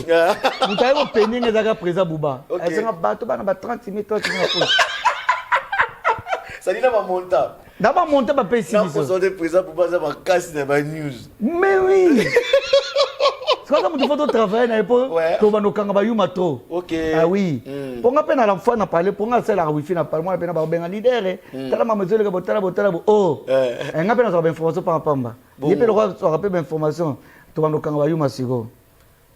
Mutaye ko pening ezaka présent buba. Esenga bato bana ba 30 000 Ça dit là va monter. D'abord monter ba pesi biso. Non, pour ça présent buba ça va casser dans ba news. Mais oui. C'est comme tu fais ton travail, tu vas nous kangaba yuma trop. Ok. Ah oui. Pour nga pena la fois na parler, pour nga c'est la wifi na parler, moi pena ba benga leader. Tala mama zele ka botala oh. Nga pena so ba information par pamba. Il peut le roi so rappel information, tu vas nous kangaba yuma sigo.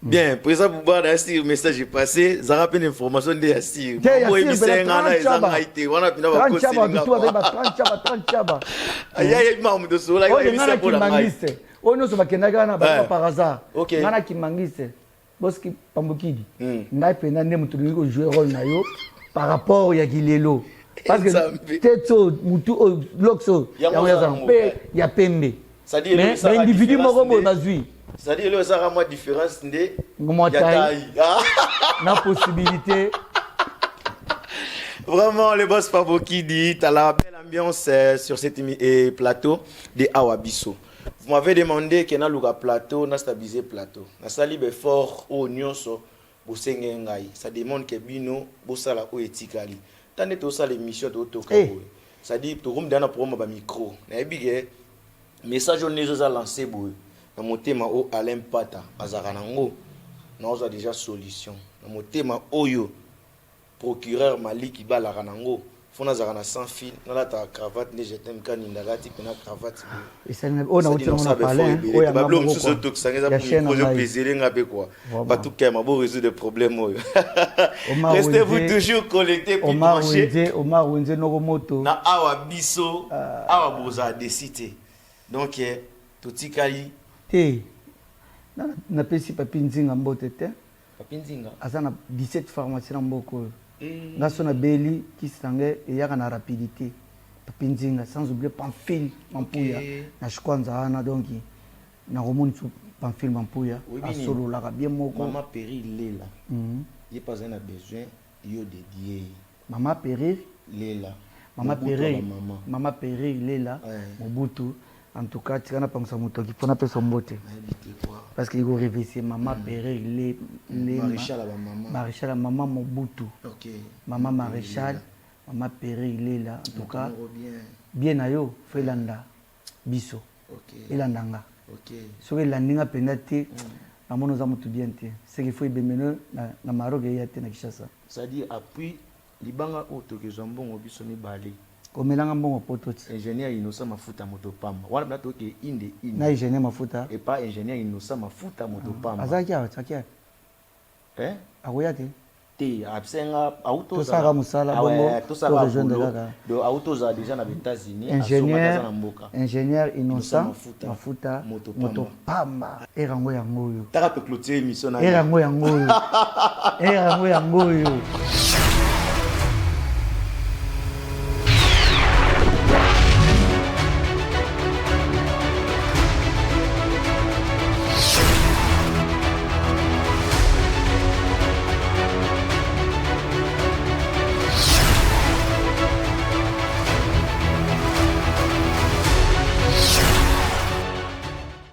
Bien, président Bouba da si message est passé, ça rappelle information de Yassir. Moi il s'est ngana ezanga ité, wana pina ba ko selinga. 30 chaba. Aya mamu de so la il s'est pour la maïs. On nous va kendaga na ba par hasard. Ngana kimangise. Boski Pambukidi. Ngai pena ne mutu ko jouer rôle na yo par rapport ya Gilelo. Parce que teto mutu lokso ya zampe ya pembe. Ça dit mais individu moko boy bazui. Ça dit ça a moi différence ndé. Na possibilité. Vraiment, le boss Pambukidi, tu as la belle ambiance sur cet plateau de Awabiso. Vous m'avez demandé qu'il y a un plateau, na stabilisé plateau. Na sali be fort au nyonso bo sengengai. Ça demande que bino bo sala o etikali. Tande to sala émission to toka boy. Ça dit to rum dana pour ba micro. Na ebige message on les a lancé boy. Na motema o Alain Pata azara nango. Na oza déjà solution. Na motema oyo procureur Malik Bala ranango. Fona zara sans fil, na la ta cravate ne je t'aime kan indalati pena cravate. Et ça on a aussi on a parlé o ya bablo msusu to kisangeza pour projet plaisir ngabe quoi. Ba tout cas ma bo résoudre des problèmes oyo. Restez-vous toujours connectés pour brancher. Omar Wenze Nogomoto. Na Awabiso, Awaboza décidé. Donc totikali te na pesi papinzinga mbote te. Papinzinga. Azana 17 pharmacies na mboko. Ngasona beli kisange eyaka na rapidité papinzinga sans oublier Pamphile Mampuya na shikwanza ana donc na romoni Pamphile Mampuya asolo la bien moko maman périr lela il pas un besoin yo dédié maman périr lela maman périr lela Mobutu en tout cas tu kana pangsa moto qui pona pe sombote parce qu'il go révisser maman périr les maréchal à maman Mobutu maman maréchal maman périr lela en tout cas bien ayo felanda biso elandanga so que landinga penate na mono za mutu bien te c'est qu'il faut ibemeno na Maroc ya te na Kinshasa ça dit appui libanga auto que zombongo biso mi balé komelanga mbongo pototi ingénieur Innocent Mafuta motopamba wana bna toke inde na ingénieur Mafuta et pas ingénieur Innocent Mafuta motopamba azakia akoya te te absenga auto to saka musala bongo to rejoindre kaka do auto za déjà na États-Unis ingénieur Innocent Mafuta motopamba erango yango yo taka pe clôturer émission na erango yango yo